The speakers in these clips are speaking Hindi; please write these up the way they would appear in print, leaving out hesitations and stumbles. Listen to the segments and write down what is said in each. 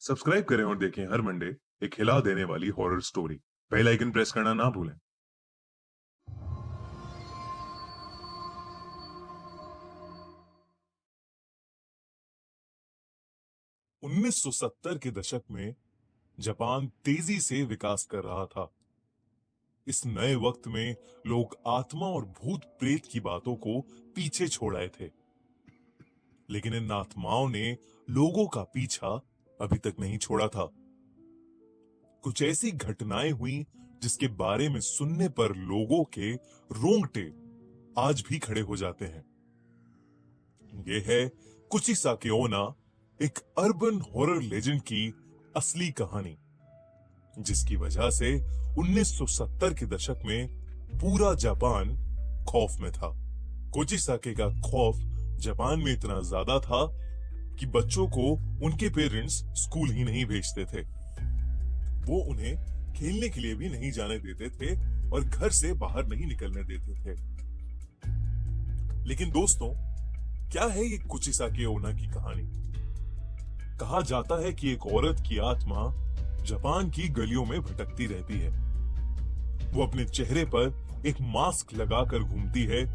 सब्सक्राइब करें और देखें हर मंडे एक हिला देने वाली horror story. Bell icon press करना ना भूलें। 1970 के दशक में जापान तेजी से विकास कर रहा था। इस नए वक्त में लोग आत्मा और भूत प्रेत की बातों को पीछे छोड़ आए थे, लेकिन इन आत्माओं ने लोगों का पीछा अभी तक नहीं छोड़ा था। कुछ ऐसी घटनाएं हुई जिसके बारे में सुनने पर लोगों के रोंगटे आज भी खड़े हो जाते हैं। ये है कुचिसाके ओना, एक अर्बन हॉरर लेजेंड की असली कहानी, जिसकी वजह से 1970 के दशक में पूरा जापान खौफ में था। कुचिसाके का खौफ जापान में इतना ज्यादा था कि बच्चों को उनके पेरेंट्स स्कूल ही नहीं भेजते थे। वो उन्हें खेलने के लिए भी नहीं जाने देते थे और घर से बाहर नहीं निकलने देते थे। लेकिन दोस्तों, क्या है ये कुचिसाके ओना की कहानी? कहा जाता है कि एक औरत की आत्मा जापान की गलियों में भटकती रहती है। वो अपने चेहरे पर एक मास्क लगाकर घूमती है,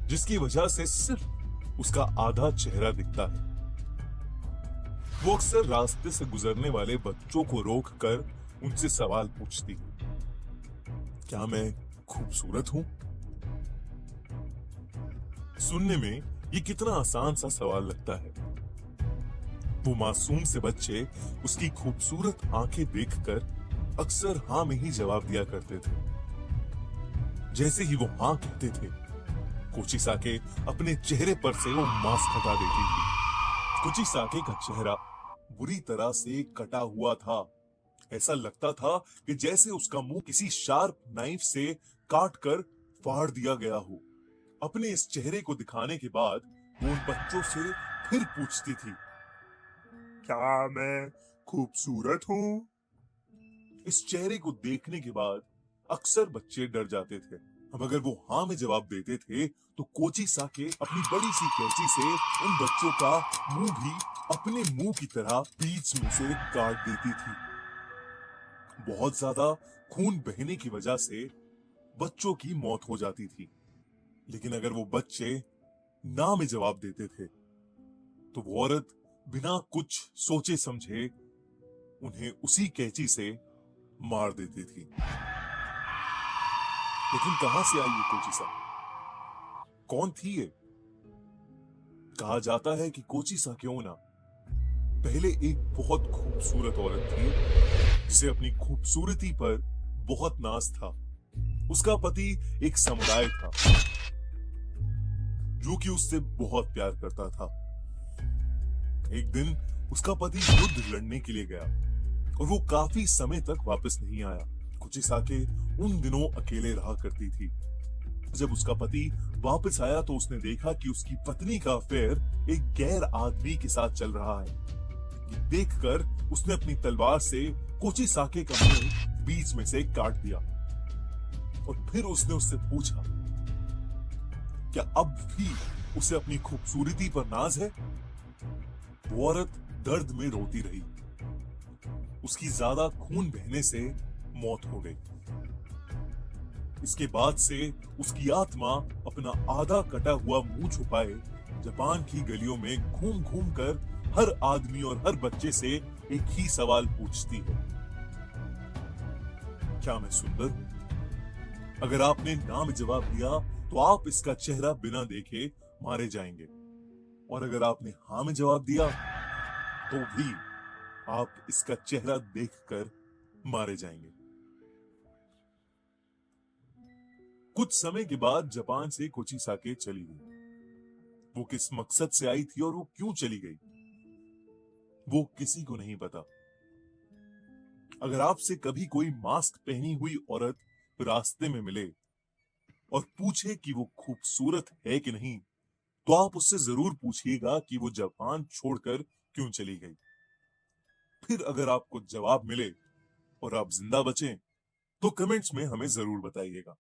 जिसकी वजह से सिर्फ उसका आधा चेहरा दिखता है। वो अक्सर रास्ते से गुजरने वाले बच्चों को रोककर उनसे सवाल पूछती है, क्या मैं खूबसूरत हूं? सुनने में ये कितना आसान सा सवाल लगता है। वो मासूम से बच्चे उसकी खूबसूरत आंखें देखकर अक्सर हाँ में ही जवाब दिया करते थे। जैसे ही वो हाँ कहते थे, कुचिसाके अपने चेहरे पर से वो मास्क हटा देती थी। कुचिसाके का चेहरा बुरी तरह से कटा हुआ था। ऐसा लगता था कि जैसे उसका मुंह किसी शार्प नाइफ से काट कर फाड़ दिया गया हो। अपने इस चेहरे को दिखाने के बाद वो उन बच्चों से फिर पूछती थी, क्या मैं खूबसूरत हूं? इस चेहरे को देखने के बाद अक्सर बच्चे डर जाते थे। अब अगर वो हाँ में जवाब देते थे तो कुचिसाके अपनी बड़ी सी कैंची से उन बच्चों का मुंह भी अपने मुंह की तरह बीच में से काट देती थी। बहुत ज्यादा खून बहने की वजह से बच्चों की मौत हो जाती थी। लेकिन अगर वो बच्चे ना में जवाब देते थे तो वो औरत बिना कुछ सोचे समझे उन्हें उसी कैंची से मार देती थी। लेकिन कहां से आई ये कुचिसाके? कौन थी ये? कहा जाता है कि कुचिसाके ओना पहले एक बहुत खूबसूरत औरत थी, जिसे अपनी खूबसूरती पर बहुत नाज था। उसका पति एक समुराय था जो कि उससे बहुत प्यार करता था। एक दिन उसका पति युद्ध लड़ने के लिए गया और वो काफी समय तक वापस नहीं आया। कुचिसाके उन दिनों अकेले रहा करती थी। जब उसका पति वापस आया तो उसने देखा कि उसकी पत्नी का अफेयर एक गैर आदमी के साथ चल रहा है। ये देखकर उसने अपनी तलवार से कुचिसाके का मुंह बीच में से काट दिया और फिर उसने उससे पूछा, क्या अब भी उसे अपनी खूबसूरती पर नाज है? वो औरत दर्द में रोती रही। उसकी ज्यादा खून बहने से मौत हो गई। इसके बाद से उसकी आत्मा अपना आधा कटा हुआ मुंह छुपाए जापान की गलियों में घूम घूम कर हर आदमी और हर बच्चे से एक ही सवाल पूछती है, क्या मैं सुंदर हूं? अगर आपने ना में जवाब दिया तो आप इसका चेहरा बिना देखे मारे जाएंगे, और अगर आपने हाँ में जवाब दिया तो भी आप इसका चेहरा देखकर मारे जाएंगे। कुछ समय के बाद जापान से कुचिसाके चली गई। वो किस मकसद से आई थी और वो क्यों चली गई, वो किसी को नहीं पता। अगर आपसे कभी कोई मास्क पहनी हुई औरत रास्ते में मिले और पूछे कि वो खूबसूरत है कि नहीं, तो आप उससे जरूर पूछिएगा कि वो जापान छोड़कर क्यों चली गई। फिर अगर आपको जवाब मिले और आप जिंदा बचें तो कमेंट्स में हमें जरूर बताइएगा।